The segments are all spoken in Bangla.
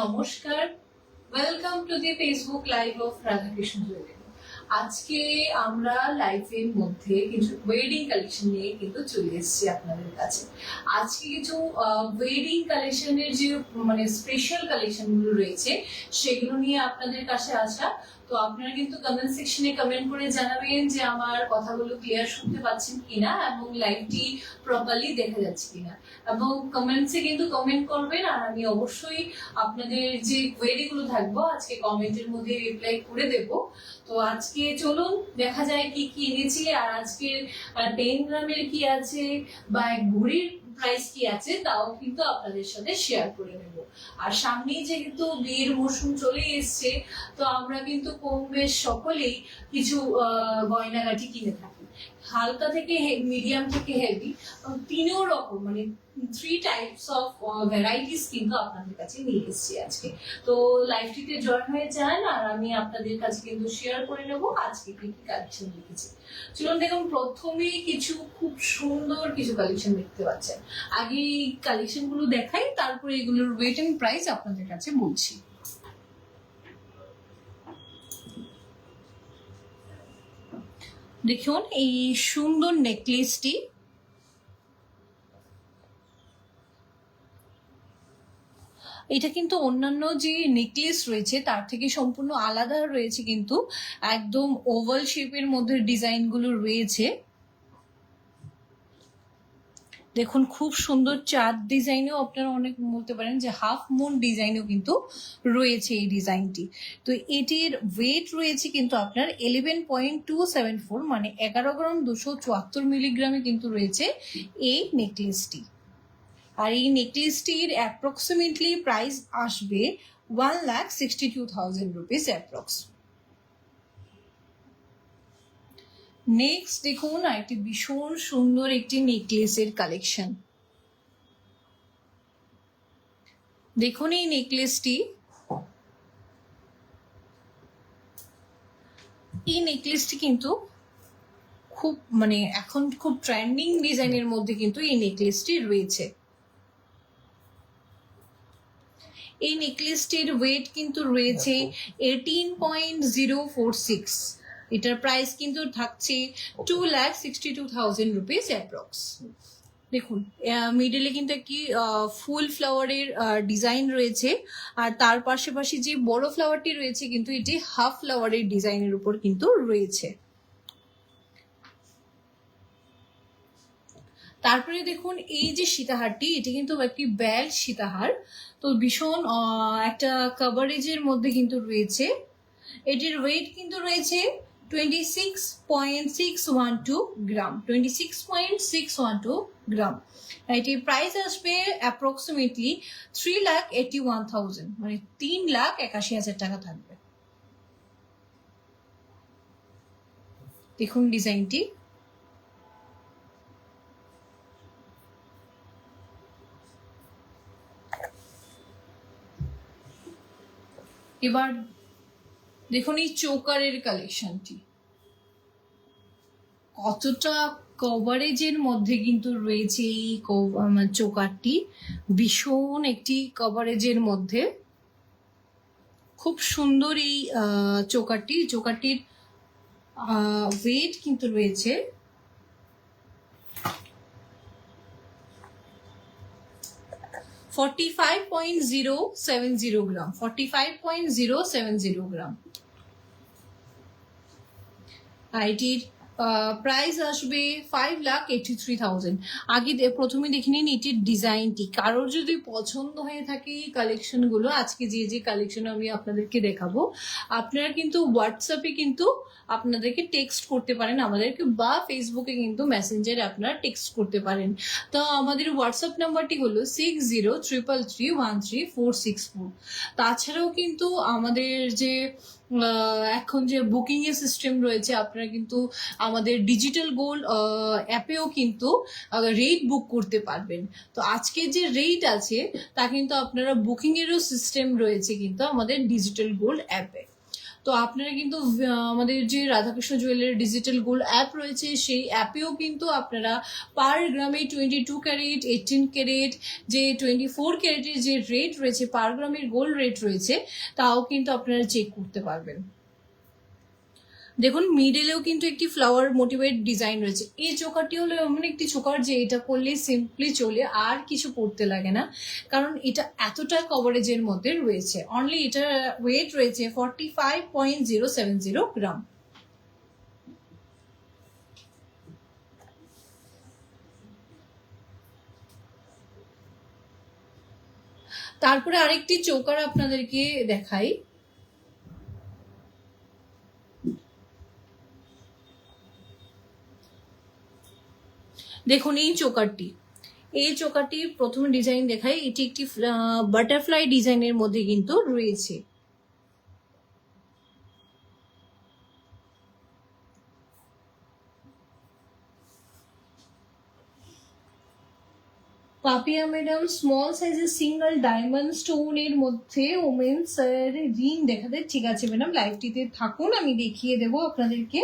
নমস্কার, welcome to the Facebook live of Radhakrishna jewellery. আজকে আমরা লাইফের মধ্যে কিছু ওয়েডিং কালেকশন নিয়ে কিন্তু চলে এসেছি আপনাদের কাছে। আজকে কিছু ওয়েডিং কালেকশনের যে স্পেশাল কালেকশন গুলো রয়েছে সেগুলো নিয়ে আপনাদের কাছে আসা। তো আপনারা কিন্তু কমেন্ট সেকশনে কমেন্ট করে জানাবেন যে আমার কথাগুলো ক্লিয়ার শুনতে পাচ্ছেন কিনা এবং লাইভটি প্রপারলি দেখা যাচ্ছে কিনা, এবং কমেন্টসে কিন্তু কমেন্ট করবেন। আর আমি অবশ্যই আপনাদের যে কোয়েরি গুলো থাকবো আজকে কমেন্টের মধ্যে রিপ্লাই করে দেব। তো আজকে চলুন দেখা যায় কি কি এনেছি, আর আজকে 10 গ্রামের কি আছে বা এক ঘড়ির প্রাইস কি আছে তাও কিন্তু আপনাদের সাথে শেয়ার করে নেব। আর সামনেই যেহেতু বিয়ের মৌসুম চলে এসছে, তো আমরা কিন্তু কম বেশ সকলেই কিছু গয়নাগাটি কিনে থাকি, হালকা থেকে মিডিয়াম থেকে হেভি, তিনও রকম থ্রি টাইপস অফ ভ্যারাইটিস কিন্তু আপনাদের কাছে নিয়ে এসেছি আজকে। তো লাইভটিতে জয়েন হয়ে যান আর আমি আপনাদের কাছে কিন্তু শেয়ার করে নেব আজকে কি কি কালেকশন লিখেছি। চলুন দেখুন, প্রথমেই কিছু খুব সুন্দর কিছু কালেকশন দেখতে পাচ্ছেন। আগে এই কালেকশন গুলো দেখাই, তারপরে এগুলোর ওয়েট এন্ড প্রাইস আপনাদের কাছে বলছি। দেখুন এই সুন্দর নেকলেসটি, এটা কিন্তু অন্যান্য যে নেকলেস রয়েছে তার থেকে সম্পূর্ণ আলাদা রয়েছে, কিন্তু একদম ওভাল শেপের মধ্যে ডিজাইন গুলো রয়েছে। দেখুন খুব সুন্দর চাঁদ ডিজাইনেও আপনারা অনেক বলতে পারেন যে হাফ মুন ডিজাইনেও কিন্তু রয়েছে এই ডিজাইনটি। তো এটির ওয়েট রয়েছে কিন্তু আপনার 11.274, মানে 11 গ্রাম 274 মিলিগ্রামে কিন্তু রয়েছে এই নেকলেসটি। আর এই নেকলেসটির অ্যাপ্রক্সিমেটলি প্রাইস আসবে 1,62,000 রুপিস অ্যাপ্রক্স। নেক্সট দেখুন একটি ভীষণ সুন্দর একটি নেকলেসের কালেকশন। দেখুন এই নেকলেসটি, কিন্তু খুব এখন খুব ট্রেন্ডিং ডিজাইনের মধ্যে কিন্তু এই নেকলেসটি রয়েছে। এই নেকলেসটির ওয়েট কিন্তু রয়েছে 18.046। এটার প্রাইস কিন্তু থাকছে 2,62,000 রুপিস অ্যাপ্রক্স। দেখুন মিডলে কিন্তু একটি ফুল ফ্লাওয়ারের ডিজাইন রয়েছে, আর তার পাশাপাশি যে বড় ফ্লাওয়ারটি রয়েছে কিন্তু এটি হাফ ফ্লাওয়ারের ডিজাইনের উপর কিন্তু রয়েছে। তারপরে দেখুন এই যে সীতাহারটি, এটি কিন্তু একটি বেল্ট সীতাহার। তো ভীষণ একটা কভারেজের মধ্যে কিন্তু রয়েছে। এটির ওয়েট কিন্তু রয়েছে 26.612 গ্রাম, 26.612 গ্রাম। এটির প্রাইস আসবে অ্যাপ্রক্সিমেটলি 3,81,000, মানে 3,81,000 টাকা থাকবে। দেখুন ডিজাইনটি, এবার দেখুন এই চোকারের কালেকশনটি কতটা কভারেজের মধ্যে কিন্তু রয়েছে। এই চোকারটি ভীষণ একটি কভারেজের মধ্যে, খুব সুন্দর এই চোকারটির ওয়েট কিন্তু রয়েছে 45.070 গ্রাম, 45.070 গ্রাম। এটির প্রাইস আসবে 5,83,000। আগে প্রথমে দেখে নিন এটির ডিজাইনটি। কারোর যদি পছন্দ হয়ে থাকে এই কালেকশনগুলো, আজকে যে কালেকশন আমি আপনাদেরকে দেখাবো, আপনারা কিন্তু হোয়াটসঅ্যাপে কিন্তু আপনাদেরকে টেক্সট করতে পারেন আমাদেরকে, বা ফেসবুকে কিন্তু মেসেঞ্জারে আপনারা টেক্সট করতে পারেন। তো আমাদের হোয়াটসঅ্যাপ নাম্বারটি হলো 6033313464। তাছাড়াও কিন্তু আমাদের যে এখন যে বুকিং এর সিস্টেম রয়েছে, আপনারা কিন্তু আমাদের ডিজিটাল গোল্ড অ্যাপেও কিন্তু রেট বুক করতে পারবেন। তো আজকে যে রেট আছে তা কিন্তু আপনারা বুকিং এরও সিস্টেম রয়েছে কিন্তু আমাদের ডিজিটাল গোল্ড অ্যাপে। তো আপনারা কিন্তু আমাদের যে Radhakrishna jewellery digital gold app রয়েছে সেই অ্যাপেও কিন্তু আপনারা পার গ্রামে 22 ক্যারেট, 18 ক্যারেট, যে 24 ক্যারেটের যে রেট রয়েছে, পার গ্রামের গোল্ড রেট রয়েছে, তাও কিন্তু আপনারা চেক করতে পারবেন। দেখুন মিডলেও কিন্তু একটি ফ্লাওয়ার মোটিভেট ডিজাইন রয়েছে। এই চোকারটি হলো এমন একটি চোকার যে এটা করলে সিম্পলি চলে, আর কিছু করতে লাগে না, কারণ এটা এতটা কভারেজের মধ্যে রয়েছে। অনলি এটার ওয়েট রয়েছে 45.070 গ্রাম। তারপরে আরেকটি চোকার আপনাদেরকে দেখাই। দেখুন এই চোকারটির প্রথম ডিজাইন দেখাই। এটি একটি বাটারফ্লাই ডিজাইনের মধ্যে কিন্তু রয়েছে। পাপিয়া ম্যাডাম স্মল সাইজের সিঙ্গেল ডায়মন্ড স্টোন এর মধ্যে ওমেন্স রিং দেখাতে। ঠিক আছে ম্যাডাম, লাইভটিতে থাকুন, আমি দেখিয়ে দেবো আপনাদেরকে।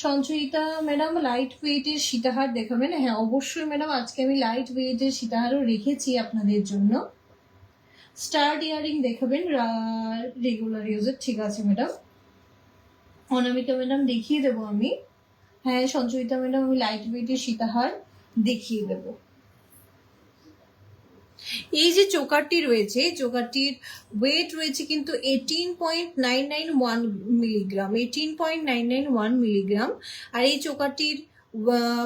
সঞ্চয়িতা ম্যাডাম লাইট ওয়েটের সীতাহার দেখাবেন? হ্যাঁ অবশ্যই ম্যাডাম, আজকে আমি লাইট ওয়েটের সীতাহারও রেখেছি আপনাদের জন্য। স্টার ইয়ারিং দেখাবেন রেগুলার ইউজের? ঠিক আছে ম্যাডাম। অনামিকা ম্যাডাম দেখিয়ে দেবো আমি। হ্যাঁ সঞ্চয়িতা ম্যাডাম, আমি লাইট ওয়েটের সীতাহার দেখিয়ে দেবো। এই যে চোকারটি রয়েছে, চোকারটির ওয়েট রয়েছে কিন্তু 18.991 মিলিগ্রাম, 18.991 মিলিগ্রাম। আর এই চোকারটির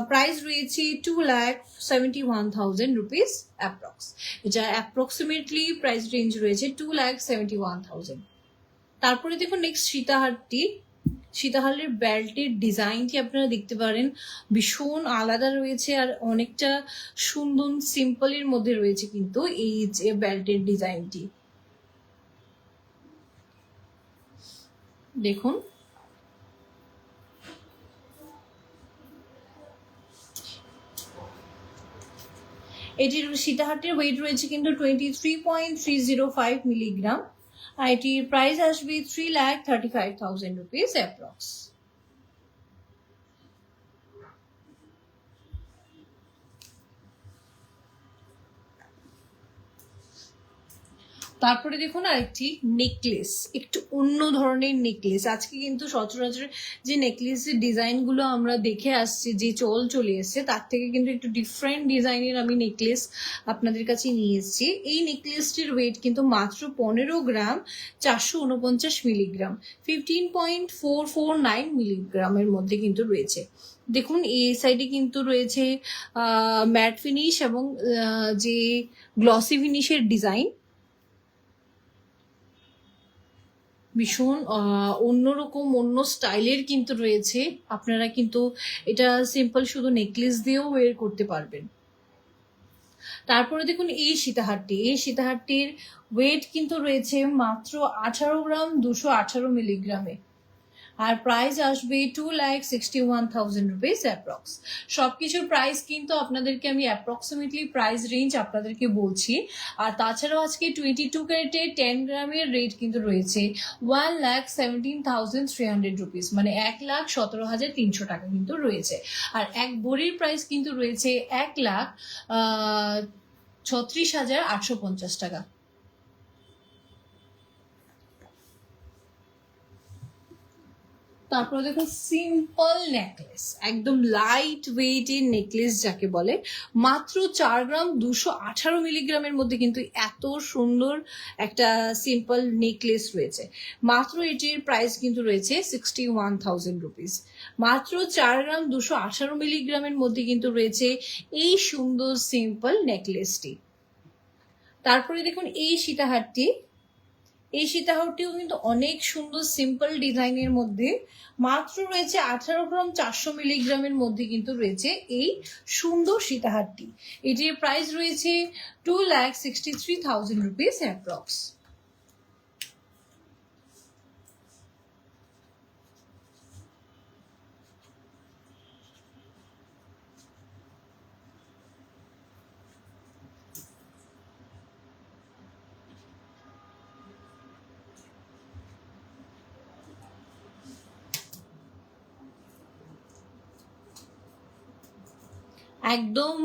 প্রাইস রয়েছে 2,71,000 রুপিস অ্যাপ্রক্স। এটা অ্যাপ্রক্সিমেটলি প্রাইস রেঞ্জ রয়েছে 2,71,000। তারপরে দেখুন নেক্সট সীতাহারের বেল্টের ডিজাইনটি আপনারা দেখতে পারেন, ভীষণ আলাদা রয়েছে আর অনেকটা সুন্দর সিম্পলের মধ্যে রয়েছে কিন্তু এই যে বেল্টের ডিজাইনটি। দেখুন এটির সীতাহারটির ওয়েট রয়েছে কিন্তু 23.305 মিলিগ্রাম। আর এটির প্রাইস আসবে 3,35,000 রুপিস অ্যাপ্রক্স। তারপরে দেখুন আরেকটি নেকলেস, একটু অন্য ধরনের নেকলেস। আজকে কিন্তু সচরাচর যে নেকলেসের ডিজাইনগুলো আমরা দেখে আসছি, যে চলে এসছে, তার থেকে কিন্তু একটু ডিফারেন্ট ডিজাইনের আমি নেকলেস আপনাদের কাছে নিয়ে এসেছি। এই নেকলেসটির ওয়েট কিন্তু মাত্র 15 গ্রাম, 449 মিলিগ্রাম, 15.449 মিলিগ্রামের মধ্যে কিন্তু রয়েছে। দেখুন এই সাইডে কিন্তু রয়েছে ম্যাট ফিনিশ এবং যে গ্লসি ফিনিশের ডিজাইন, ভীষণ অন্যরকম অন্য স্টাইলের কিন্তু রয়েছে। আপনারা কিন্তু এটা সিম্পল শুধু নেকলেস দিয়েও ওয়্যার করতে পারবেন। তারপরে দেখুন এই সীতাহারটির ওয়েট কিন্তু রয়েছে মাত্র 18 গ্রাম, 218 মিলিগ্রামে। আর প্রাইস আসবে 2,61,000 রুপিস অ্যাপ্রক্স। সবকিছুর প্রাইস কিন্তু আপনাদেরকে আমি অ্যাপ্রক্সিমেটলি প্রাইস রেঞ্জ আপনাদেরকে বলছি। আর তাছাড়াও আজকে 22 ক্যারেটের 10 গ্রামের রেট কিন্তু রয়েছে 1,17,300 রুপিস, মানে 1,17,300 টাকা কিন্তু রয়েছে। আর এক ভরির প্রাইস কিন্তু রয়েছে 1,36,850 টাকা। তারপরে দেখুন সিম্পল নেকলেস, একদম লাইট ওয়েটের নেকলেস যাকে বলে, মাত্র 4 গ্রাম 218 মিলিগ্রামের মধ্যে কিন্তু এত সুন্দর একটা সিম্পল নেকলেস রয়েছে। মাত্র এটির প্রাইস কিন্তু রয়েছে 61,000 রুপিস। মাত্র 4 গ্রাম 218 মিলিগ্রামের মধ্যে কিন্তু রয়েছে এই সুন্দর সিম্পল নেকলেসটি। তারপরে দেখুন এই সীতাহারটিও কিন্তু অনেক সুন্দর সিম্পল ডিজাইনের মধ্যে, মাত্র রয়েছে 18 গ্রাম 400 মিলিগ্রামের মধ্যে কিন্তু রয়েছে এই সুন্দর সীতাহারটি। এটির প্রাইস রয়েছে 2,63,000 রুপিস অ্যাপ্রক্স। একদম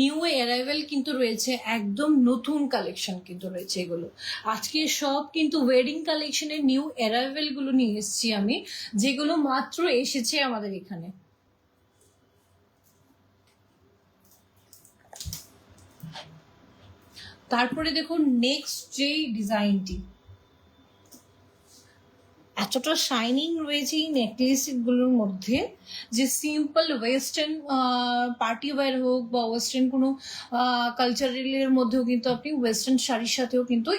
নিউ অ্যারাইভেল কিন্তু রয়েছে, একদম নতুন কালেকশন কিন্তু রয়েছে এগুলো। আজকে সব কিন্তু ওয়েডিং কালেকশনের নিউ অ্যারাইভেল গুলো নিয়ে এসেছি আমি, যেগুলো মাত্র এসেছে আমাদের এখানে। তারপরে দেখুন নেক্সট যে ডিজাইনটি, এতটা শাইনিং রয়েছে এই নেকলেস গুলোর মধ্যে, যে সিম্পল ওয়েস্টার্ন পার্টি ওয়্যার হোক বা ওয়েস্টার্ন কোনো কালচারালের মধ্যেও কিন্তু আপনি ওয়েস্টার্ন শাড়ির সাথেও কিন্তু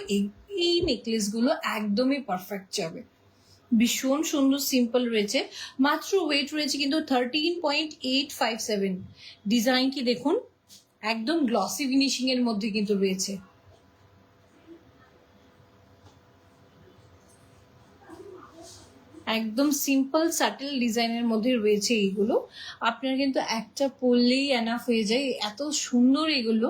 এই নেকলেসগুলো একদমই পারফেক্ট যাবে। ভীষণ সুন্দর সিম্পল রয়েছে, মাত্র ওয়েট রয়েছে কিন্তু 13.857। ডিজাইনটি দেখুন একদম গ্লসি ফিনিশিং এর মধ্যে কিন্তু রয়েছে। একদম সিম্পল সাটেল ডিজাইনের মধ্যে রয়েছে এইগুলো। আপনার কিন্তু একটা পরলেই এনাফ হয়ে যায়, এত সুন্দর এগুলো।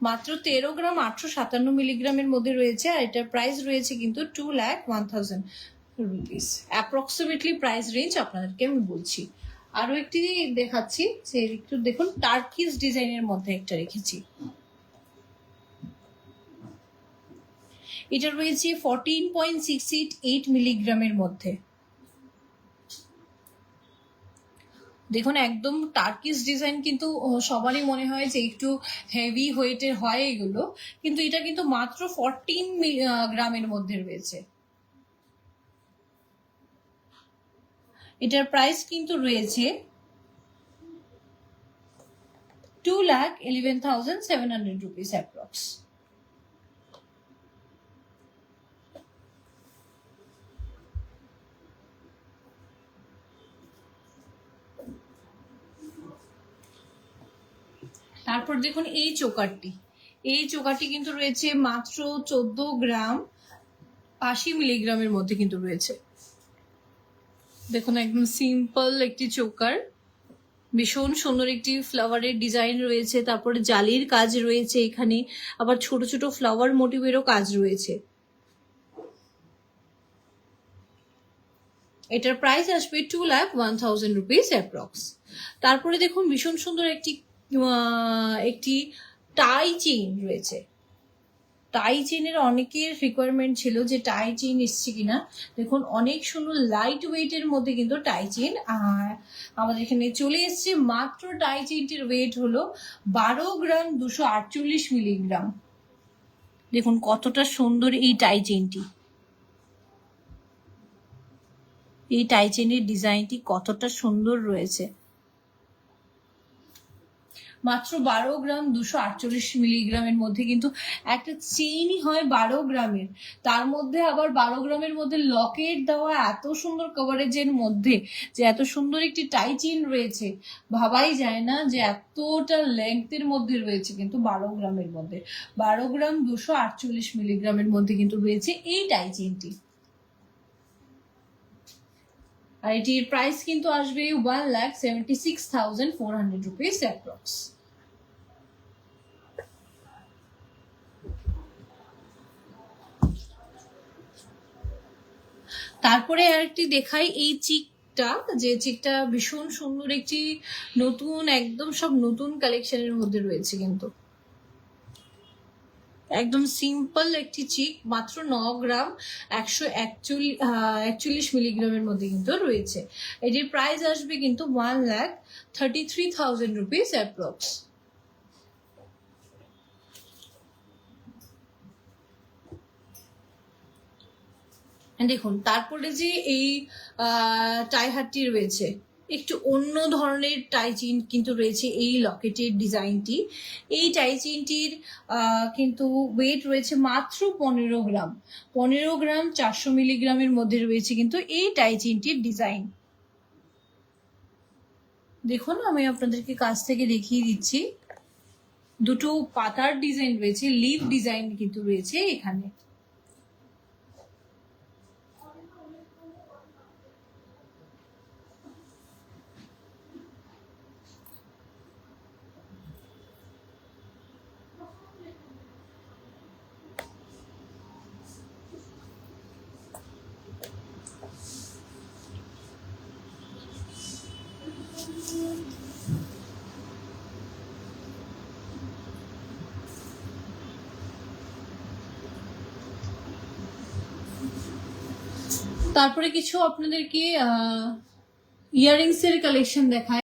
মাত্র 13 গ্রাম 857 মিলিগ্রামের মধ্যে রয়েছে, আর এটার প্রাইস রয়েছে কিন্তু 2,01,000 রুপিস অ্যাপ্রক্সিমেটলি প্রাইস রেঞ্জ আপনাদেরকে আমি বলছি। আরো একটি দেখাচ্ছি, যে একটু দেখুন টার্কিস ডিজাইনের মধ্যে একটা রেখেছি। এটা রয়েছে 14.688 মিলিগ্রামের মধ্যে। দেখুন একদম টার্কিস ডিজাইন কিন্তু সবারই মনে হয় যে একটু হেভি ওয়েটের হয় এগুলো, কিন্তু এটা কিন্তু মাত্র 14 গ্রামের মধ্যে রয়েছে। এটার প্রাইস কিন্তু রয়েছে 2,11,700 রুপিস অ্যাপ্রক্স। তারপর দেখুন এই চোকারটি কিন্তু রয়েছে মাত্র 14 গ্রাম 80 মিলিগ্রামের মধ্যে কিন্তু রয়েছে। দেখুন একদম সিম্পল একটি চোকার, ভীষণ সুন্দর একটি ফ্লাওয়ারের ডিজাইন রয়েছে, তারপরে জালির কাজ রয়েছে এখানে, আবার ছোট ছোট ফ্লাওয়ার মোটিভেরও কাজ রয়েছে। এটার প্রাইস আসবে 2,01,000 রুপিস অ্যাপ্রক্স। তারপরে দেখুন ভীষণ সুন্দর একটি টাই চেইন রয়েছে। টাই চেইনের অনেকের রিকোয়ারমেন্ট ছিল যে টাই চেইন এসছে কিনা। দেখুন অনেক সুন্দর লাইট ওয়েটের মধ্যে কিন্তু টাই চেইন আমাদের এখানে চলে এসছে। মাত্র টাই চেইনটির ওয়েট হলো 12 গ্রাম 248 মিলিগ্রাম। দেখুন কতটা সুন্দর এই টাই চেইনটি, এই টাই চেইনের ডিজাইনটি কতটা সুন্দর রয়েছে। মাত্র 12 গ্রাম 248 মিলিগ্রামের মধ্যে কিন্তু একটা চেইনই হয় 12 গ্রামের, তার মধ্যে আবার 12 গ্রামের মধ্যে লকেট দেওয়া, এত সুন্দর কভারেজের মধ্যে যে এত সুন্দর একটি টাই চেইন রয়েছে, ভাবাই যায় না যে এতটা লেংথের মধ্যে রয়েছে কিন্তু 12 গ্রামের মধ্যে। 12 গ্রাম 248 মিলিগ্রামের মধ্যে কিন্তু রয়েছে এই টাই চেইনটি। আর এটির প্রাইস কিন্তু আসবে 1,76,400 রুপিস অ্যাপ্রক্স। তারপরে আরেকটি দেখাই এই চিকটা, যে চিকটা ভীষণ সুন্দর একটি নতুন, একদম সব নতুন কালেকশনের মধ্যে রয়েছে কিন্তু একদম সিম্পল একটি চিক, মাত্র 9 গ্রাম 141 মিলিগ্রামের মধ্যে কিন্তু রয়েছে। এটির প্রাইস আসবে কিন্তু 1,33,000 রুপিস অ্যাপ্রক্স। দেখুন তারপরে যে এই টাই হারটি রয়েছে, একটু অন্য ধরনের টাই চেইন কিন্তু রয়েছে এই লকেটের ডিজাইনটি। এই টাই চেইনটির কিন্তু ওয়েট রয়েছে মাত্র 15 গ্রাম 400 মিলিগ্রামের মধ্যে রয়েছে কিন্তু এই টাই চেইনটির ডিজাইন। দেখুন আমি আপনাদেরকে কাছ থেকে দেখিয়ে দিচ্ছি, দুটো পাতার ডিজাইন রয়েছে, লিভ ডিজাইন কিন্তু রয়েছে এখানে। তারপরে কিছু আপনাদেরকে ইয়াররিংস এর কালেকশন দেখায়।